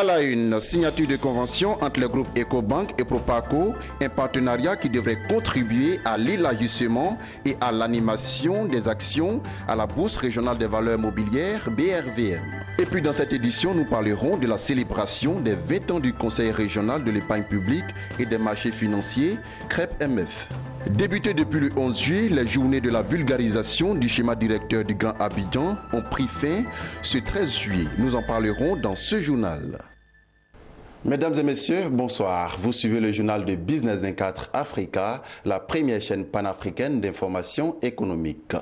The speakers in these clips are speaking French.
À la une, signature de convention entre le groupe Ecobank et Proparco, un partenariat qui devrait contribuer à l'élargissement et à l'animation des actions à la Bourse régionale des valeurs mobilières BRVM. Et puis dans cette édition, nous parlerons de la célébration des 20 ans du Conseil régional de l'épargne publique et des marchés financiers, CREP-MF. Débutées depuis le 11 juillet, les journées de la vulgarisation du schéma directeur du Grand Abidjan ont pris fin ce 13 juillet. Nous en parlerons dans ce journal. Mesdames et messieurs, bonsoir. Vous suivez le journal de Business 24 Africa, la première chaîne panafricaine d'information économique.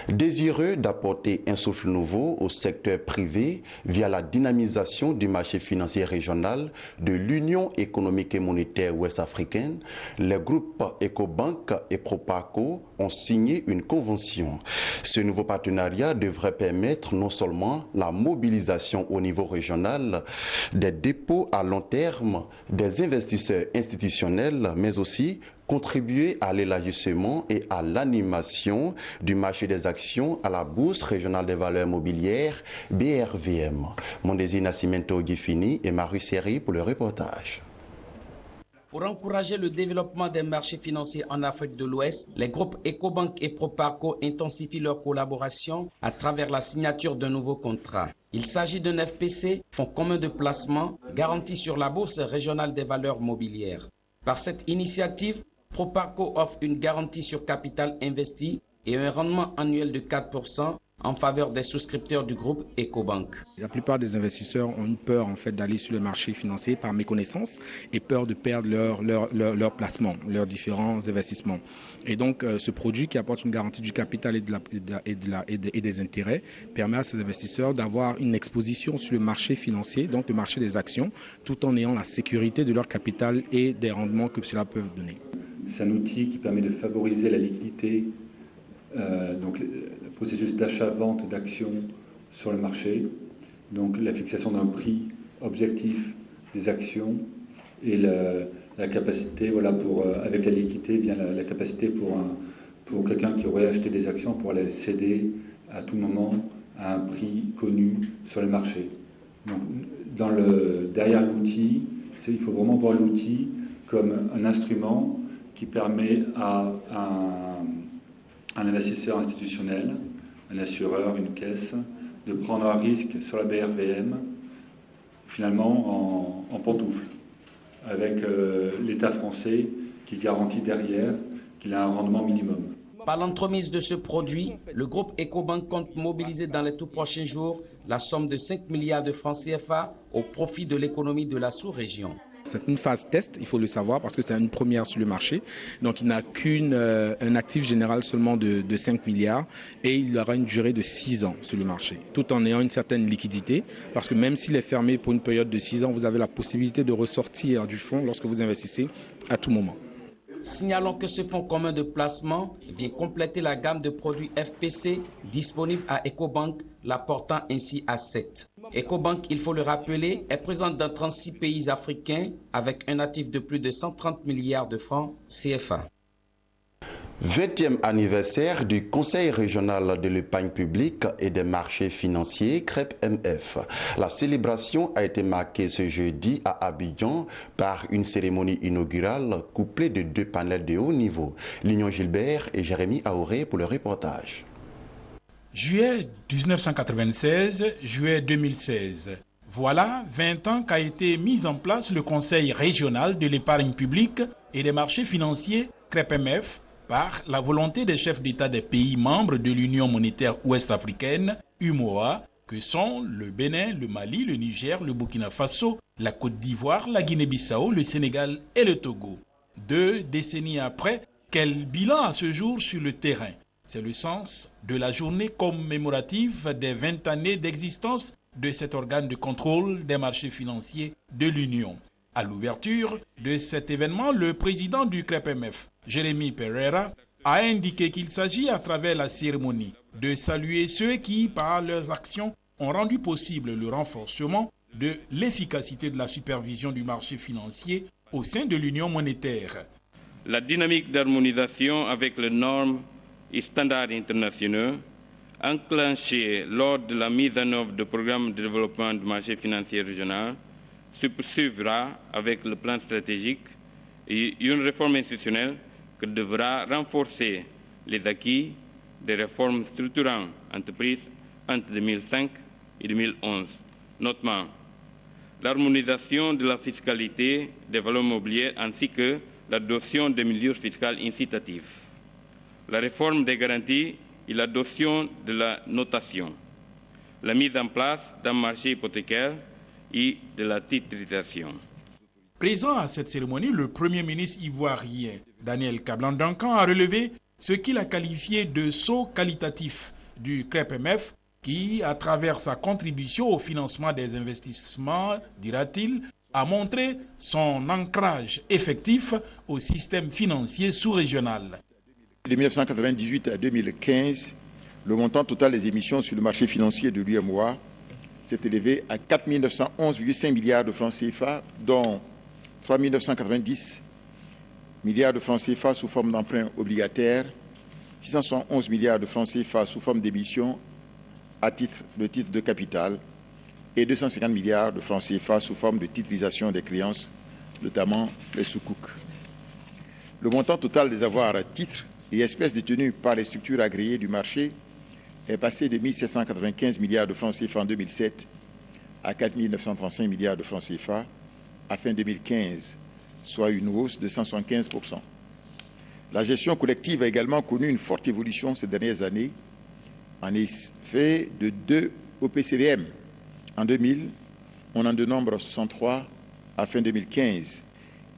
Désireux d'apporter un souffle nouveau au secteur privé via la dynamisation du marché financier régional de l'Union économique et monétaire ouest-africaine, les groupes Ecobank et Proparco ont signé une convention. Ce nouveau partenariat devrait permettre non seulement la mobilisation au niveau régional des dépôts à long terme des investisseurs institutionnels, mais aussi contribuer à l'élargissement et à l'animation du marché des actions à la Bourse régionale des valeurs mobilières BRVM. Mondesi Nascimento Gifini et Marie Seri pour le reportage. Pour encourager le développement des marchés financiers en Afrique de l'Ouest, les groupes Ecobank et Proparco intensifient leur collaboration à travers la signature d'un nouveau contrat. Il s'agit d'un FPC, Fonds commun de placement, garanti sur la Bourse régionale des valeurs mobilières. Par cette initiative, Proparco offre une garantie sur capital investi et un rendement annuel de 4% en faveur des souscripteurs du groupe Ecobank. La plupart des investisseurs ont une peur d'aller sur le marché financier par méconnaissance et peur de perdre leur placement, leurs différents investissements. Et donc ce produit qui apporte une garantie du capital et des intérêts permet à ces investisseurs d'avoir une exposition sur le marché financier, donc le marché des actions, tout en ayant la sécurité de leur capital et des rendements que cela peut donner. C'est un outil qui permet de favoriser la liquidité, donc le processus d'achat-vente d'actions sur le marché, donc la fixation d'un prix objectif des actions et la capacité, avec la liquidité vient la capacité pour quelqu'un qui aurait acheté des actions pour les céder à tout moment à un prix connu sur le marché. Donc, derrière l'outil, il faut vraiment voir l'outil comme un instrument qui permet à un investisseur institutionnel, un assureur, une caisse, de prendre un risque sur la BRVM, finalement en pantoufle, avec l'État français qui garantit derrière qu'il a un rendement minimum. Par l'entremise de ce produit, le groupe Ecobank compte mobiliser dans les tout prochains jours la somme de 5 milliards de francs CFA au profit de l'économie de la sous-région. C'est une phase test, il faut le savoir, parce que c'est une première sur le marché. Donc il n'a qu'un actif général seulement de 5 milliards et il aura une durée de 6 ans sur le marché, tout en ayant une certaine liquidité, parce que même s'il est fermé pour une période de 6 ans, vous avez la possibilité de ressortir du fonds lorsque vous investissez à tout moment. Signalons que ce fonds commun de placement vient compléter la gamme de produits FPC disponibles à Ecobank, la portant ainsi à 7. Ecobank, il faut le rappeler, est présente dans 36 pays africains avec un actif de plus de 130 milliards de francs CFA. 20e anniversaire du Conseil régional de l'épargne publique et des marchés financiers, CREP-MF. La célébration a été marquée ce jeudi à Abidjan par une cérémonie inaugurale couplée de 2 panels de haut niveau. Lignon Gilbert et Jérémy Aouré pour le reportage. Juillet 1996, juillet 2016. Voilà 20 ans qu'a été mis en place le Conseil régional de l'épargne publique et des marchés financiers, CREP-MF, par la volonté des chefs d'État des pays membres de l'Union monétaire ouest-africaine, UMOA, que sont le Bénin, le Mali, le Niger, le Burkina Faso, la Côte d'Ivoire, la Guinée-Bissau, le Sénégal et le Togo. 2 décennies après, quel bilan à ce jour sur le terrain? C'est le sens de la journée commémorative des 20 années d'existence de cet organe de contrôle des marchés financiers de l'Union. À l'ouverture de cet événement, le président du CREP-MF, Jérémy Pereira, a indiqué qu'il s'agit à travers la cérémonie de saluer ceux qui, par leurs actions, ont rendu possible le renforcement de l'efficacité de la supervision du marché financier au sein de l'Union monétaire. La dynamique d'harmonisation avec les normes et standards internationaux enclenchée lors de la mise en œuvre du programme de développement du marché financier régional se poursuivra avec le plan stratégique et une réforme institutionnelle qui devra renforcer les acquis des réformes structurantes entreprises entre 2005 et 2011, notamment l'harmonisation de la fiscalité des valeurs mobilières ainsi que l'adoption de mesures fiscales incitatives, la réforme des garanties et l'adoption de la notation, la mise en place d'un marché hypothécaire et de la titrisation. Présent à cette cérémonie, le Premier ministre ivoirien Daniel Kablan-Duncan a relevé ce qu'il a qualifié de saut qualitatif du CREPMF qui, à travers sa contribution au financement des investissements, dira-t-il, a montré son ancrage effectif au système financier sous-régional. De 1998 à 2015, le montant total des émissions sur le marché financier de l'UEMOA s'est élevé à 4 911,5 milliards de francs CFA, dont 3 990 milliards de francs CFA sous forme d'emprunts obligataires, 671 milliards de francs CFA sous forme d'émissions à titre de capital et 250 milliards de francs CFA sous forme de titrisation des créances, notamment les sukuk. Le montant total des avoirs à titres et espèces détenues par les structures agréées du marché est passé de 1 795 milliards de francs CFA en 2007 à 4 935 milliards de francs CFA à fin 2015, soit une hausse de 175%. La gestion collective a également connu une forte évolution ces dernières années, en effet de 2 OPCVM. En 2000, on en dénombre 63 à fin 2015.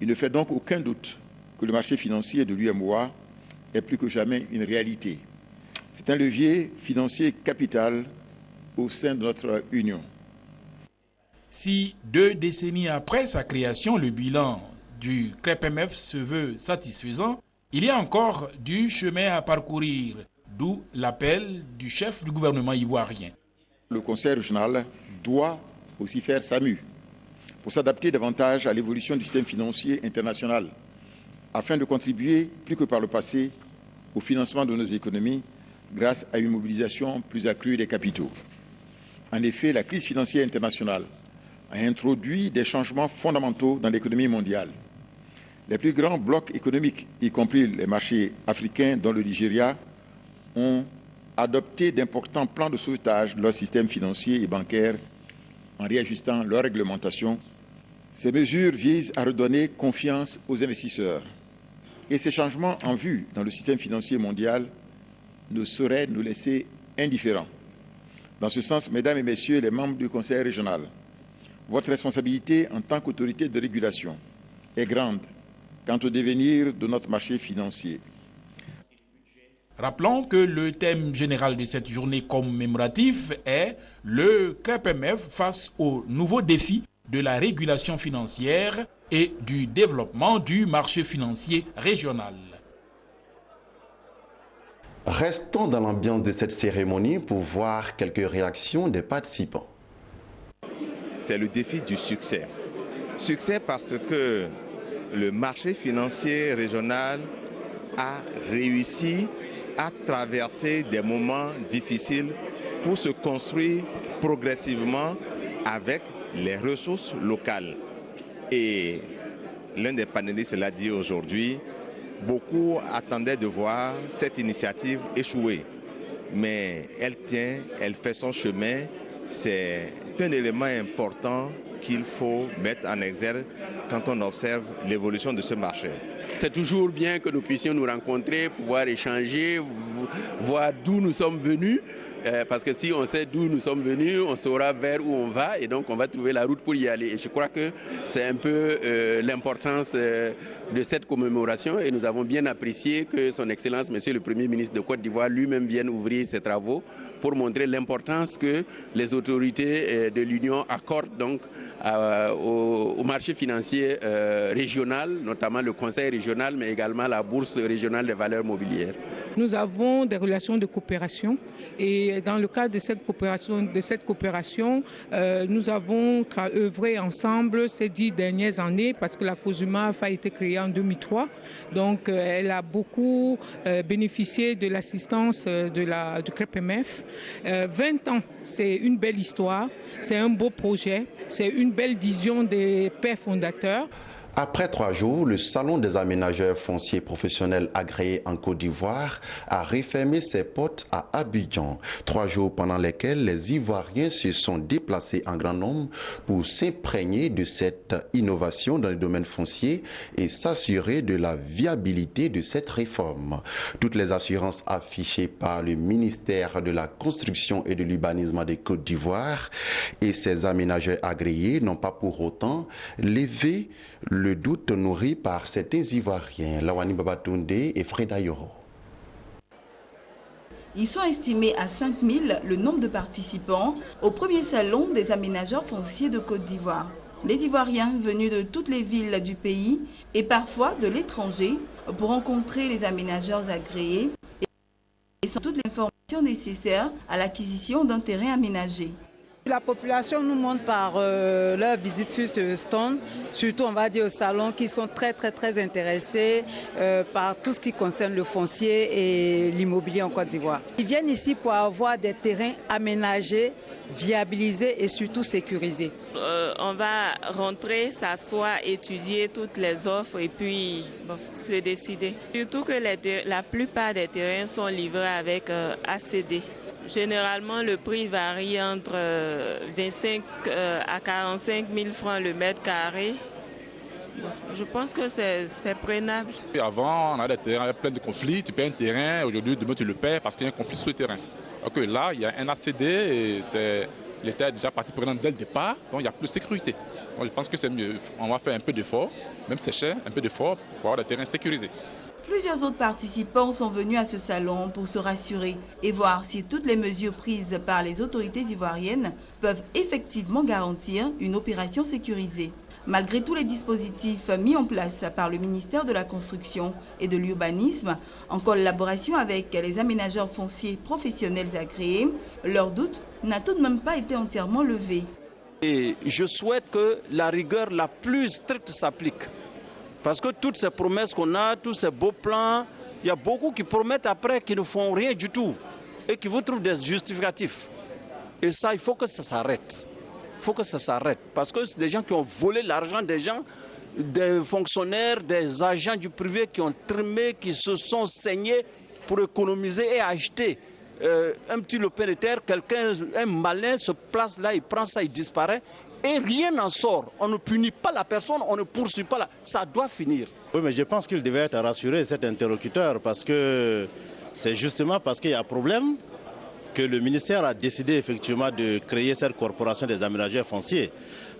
Il ne fait donc aucun doute que le marché financier de l'UEMOA est plus que jamais une réalité. C'est un levier financier capital au sein de notre Union. Si 2 décennies après sa création, le bilan du CREPMF se veut satisfaisant, il y a encore du chemin à parcourir, d'où l'appel du chef du gouvernement ivoirien. Le Conseil régional doit aussi faire sa mue pour s'adapter davantage à l'évolution du système financier international, afin de contribuer, plus que par le passé, au financement de nos économies grâce à une mobilisation plus accrue des capitaux. En effet, la crise financière internationale a introduit des changements fondamentaux dans l'économie mondiale. Les plus grands blocs économiques, y compris les marchés africains dont le Nigeria, ont adopté d'importants plans de sauvetage de leur système financier et bancaire en réajustant leur réglementation. Ces mesures visent à redonner confiance aux investisseurs. Et ces changements en vue dans le système financier mondial ne sauraient nous laisser indifférents. Dans ce sens, mesdames et messieurs les membres du Conseil régional, votre responsabilité en tant qu'autorité de régulation est grande quant au devenir de notre marché financier. Rappelons que le thème général de cette journée commémorative est le CREPMF face aux nouveaux défis de la régulation financière et du développement du marché financier régional. Restons dans l'ambiance de cette cérémonie pour voir quelques réactions des participants. C'est le défi du succès. Succès parce que le marché financier régional a réussi à traverser des moments difficiles pour se construire progressivement avec les ressources locales. Et l'un des panélistes l'a dit aujourd'hui, beaucoup attendaient de voir cette initiative échouer. Mais elle tient, elle fait son chemin. C'est un élément important qu'il faut mettre en exergue quand on observe l'évolution de ce marché. C'est toujours bien que nous puissions nous rencontrer, pouvoir échanger, voir d'où nous sommes venus. Parce que si on sait d'où nous sommes venus, on saura vers où on va et donc on va trouver la route pour y aller. Et je crois que c'est un peu l'importance de cette commémoration et nous avons bien apprécié que son Excellence, Monsieur le Premier ministre de Côte d'Ivoire, lui-même vienne ouvrir ses travaux pour montrer l'importance que les autorités de l'Union accordent donc au marché financier régional, notamment le Conseil régional, mais également la Bourse régionale des valeurs mobilières. Nous avons des relations de coopération et dans le cadre de cette coopération, nous avons œuvré ensemble ces 10 dernières années parce que la COSUMAF a été créée en 2003. Donc elle a beaucoup bénéficié de l'assistance du CREPMF. 20 ans, c'est une belle histoire, c'est un beau projet, c'est une belle vision des pères fondateurs. Après 3 jours, le Salon des aménageurs fonciers professionnels agréés en Côte d'Ivoire a refermé ses portes à Abidjan. 3 jours pendant lesquels les Ivoiriens se sont déplacés en grand nombre pour s'imprégner de cette innovation dans le domaine foncier et s'assurer de la viabilité de cette réforme. Toutes les assurances affichées par le ministère de la Construction et de l'Urbanisme des Côtes d'Ivoire et ses aménageurs agréés n'ont pas pour autant levé le doute nourri par certains Ivoiriens. Lawani Babatunde et Freda Yoro. Ils sont estimés à 5000 le nombre de participants au premier salon des aménageurs fonciers de Côte d'Ivoire. Les Ivoiriens venus de toutes les villes du pays et parfois de l'étranger pour rencontrer les aménageurs agréés et sans toutes les informations nécessaires à l'acquisition d'un terrain aménagé. La population nous montre par leur visite sur ce stand, surtout on va dire au salon, qui sont très intéressés par tout ce qui concerne le foncier et l'immobilier en Côte d'Ivoire. Ils viennent ici pour avoir des terrains aménagés, viabilisés et surtout sécurisés. On va rentrer, s'asseoir, étudier toutes les offres et puis se décider. Surtout que la plupart des terrains sont livrés avec ACD. Généralement, le prix varie entre 25 à 45 000 francs le mètre carré. Je pense que c'est prenable. Avant, on a des terrains avec plein de conflits. Tu payes un terrain, aujourd'hui, demain, tu le perds parce qu'il y a un conflit sur le terrain. Donc là, il y a un ACD et l'État est déjà partie prenante dès le départ, donc il y a plus de sécurité. Donc je pense que c'est mieux. On va faire un peu d'effort, même si c'est cher, un peu d'effort pour avoir des terrains sécurisés. Plusieurs autres participants sont venus à ce salon pour se rassurer et voir si toutes les mesures prises par les autorités ivoiriennes peuvent effectivement garantir une opération sécurisée. Malgré tous les dispositifs mis en place par le ministère de la Construction et de l'Urbanisme, en collaboration avec les aménageurs fonciers professionnels agréés, leur doute n'a tout de même pas été entièrement levé. Et je souhaite que la rigueur la plus stricte s'applique. Parce que toutes ces promesses qu'on a, tous ces beaux plans, il y a beaucoup qui promettent après qui ne font rien du tout et qui vous trouvent des justificatifs. Et ça, il faut que ça s'arrête. Il faut que ça s'arrête. Parce que c'est des gens qui ont volé l'argent des gens, des fonctionnaires, des agents du privé qui ont trimé, qui se sont saignés pour économiser et acheter un petit lopin de terre. Quelqu'un, un malin se place là, il prend ça, il disparaît. Et rien n'en sort. On ne punit pas la personne, on ne poursuit pas. Ça doit finir. Oui, mais je pense qu'il devait être rassuré, cet interlocuteur, parce que c'est justement parce qu'il y a un problème que le ministère a décidé effectivement de créer cette corporation des aménageurs fonciers.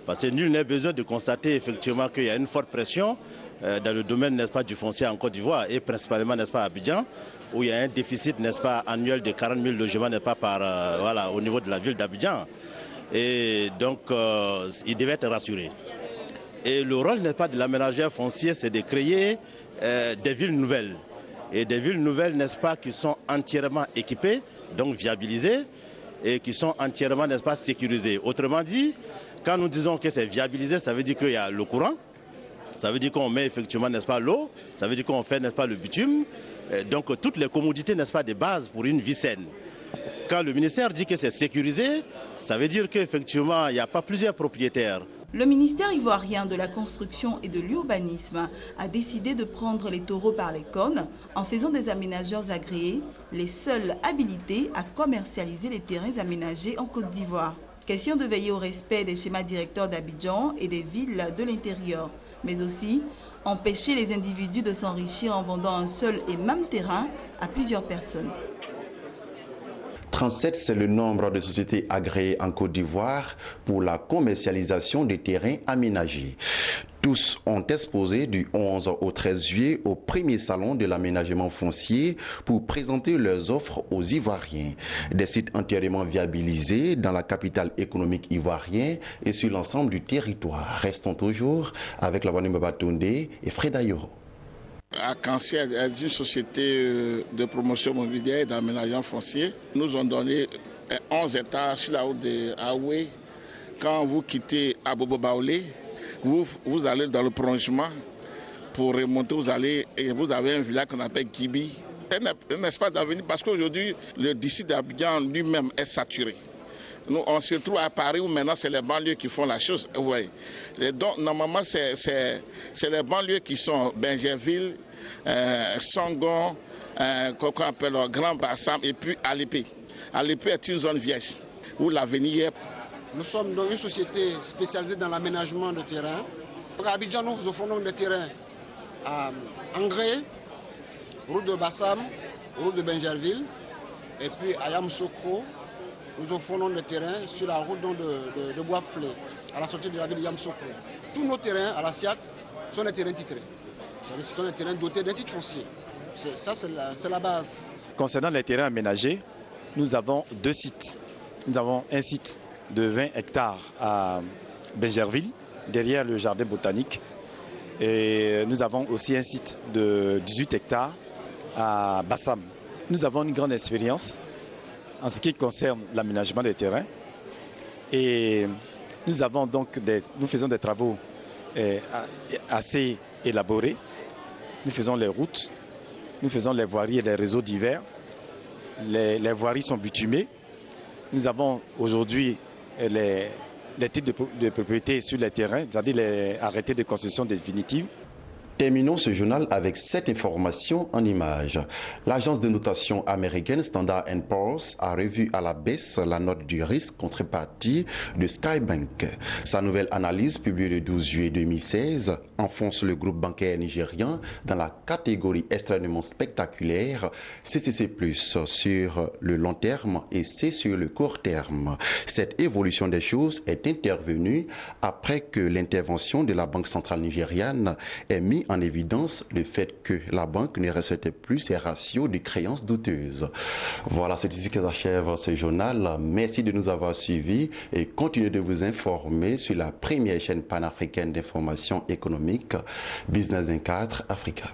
Parce que nul n'est besoin de constater effectivement qu'il y a une forte pression dans le domaine, n'est-ce pas, du foncier en Côte d'Ivoire et principalement, n'est-ce pas, à Abidjan, où il y a un déficit, n'est-ce pas, annuel de 40 000 logements, n'est-ce pas, voilà, au niveau de la ville d'Abidjan. Et donc, il devait être rassuré. Et le rôle, n'est-ce pas, de l'aménageur foncier, c'est de créer des villes nouvelles. Et des villes nouvelles, n'est-ce pas, qui sont entièrement équipées, donc viabilisées, et qui sont entièrement, n'est-ce pas, sécurisées. Autrement dit, quand nous disons que c'est viabilisé, ça veut dire qu'il y a le courant, ça veut dire qu'on met effectivement, n'est-ce pas, l'eau, ça veut dire qu'on fait, n'est-ce pas, le bitume. Donc, toutes les commodités, n'est-ce pas, de base pour une vie saine. Quand le ministère dit que c'est sécurisé, ça veut dire qu'effectivement, il n'y a pas plusieurs propriétaires. Le ministère ivoirien de la Construction et de l'Urbanisme a décidé de prendre les taureaux par les cornes en faisant des aménageurs agréés les seuls habilités à commercialiser les terrains aménagés en Côte d'Ivoire. Question de veiller au respect des schémas directeurs d'Abidjan et des villes de l'intérieur, mais aussi empêcher les individus de s'enrichir en vendant un seul et même terrain à plusieurs personnes. 37, c'est le nombre de sociétés agréées en Côte d'Ivoire pour la commercialisation des terrains aménagés. Tous ont exposé du 11 au 13 juillet au premier salon de l'aménagement foncier pour présenter leurs offres aux Ivoiriens. Des sites entièrement viabilisés dans la capitale économique ivoirienne et sur l'ensemble du territoire. Restons toujours avec la Babatunde et Freda Yoro. Arc-en-Ciel est une société de promotion immobilière et d'aménagement foncier. Nous ont donné 11 hectares sur la route de Aoué. Quand vous quittez Abobo Baoulé, vous allez dans le prolongement pour remonter, vous avez un village qu'on appelle Gibi. Un espace d'avenir parce qu'aujourd'hui, le district d'Abidjan lui-même est saturé. Nous, on se trouve à Paris où maintenant c'est les banlieues qui font la chose. Vous voyez. Donc, normalement, c'est les banlieues qui sont Benjerville, Songon, qu'on appelle Grand Bassam et puis Alépé. Alépé est une zone vierge où l'avenir est. Nous sommes dans une société spécialisée dans l'aménagement de terrain. À Abidjan, nous offrons des terrains à Angré, route de Bassam, route de Benjerville, et puis à Yamoussoukro, nous offrons des terrains sur la route de Bois-Flé, à la sortie de la ville de Yamoussoukro. Tous nos terrains à la SIAT sont des terrains titrés. Ce sont des terrains dotés d'un titre foncier. Ça, c'est la base. Concernant les terrains aménagés, nous avons 2 sites. Nous avons un site de 20 hectares à Benjerville, derrière le jardin botanique. Et nous avons aussi un site de 18 hectares à Bassam. Nous avons une grande expérience en ce qui concerne l'aménagement des terrains. Et nous faisons des travaux assez élaborés. Nous faisons les routes, nous faisons les voiries et les réseaux divers. Les voiries sont bitumées. Nous avons aujourd'hui les titres de propriété sur les terrains, c'est-à-dire les arrêtés de concession définitive. Terminons ce journal avec cette information en images. L'agence de notation américaine Standard & Poor's a revu à la baisse la note du risque contrepartie de Skybank. Sa nouvelle analyse, publiée le 12 juillet 2016, enfonce le groupe bancaire nigérian dans la catégorie extrêmement spectaculaire CCC+, sur le long terme et C sur le court terme. Cette évolution des choses est intervenue après que l'intervention de la Banque centrale nigériane ait mis en évidence le fait que la banque ne respectait plus ses ratios de créances douteuses. Voilà, c'est ici que s'achève ce journal. Merci de nous avoir suivis et continuez de vous informer sur la première chaîne panafricaine d'information économique, Business 24 Africa.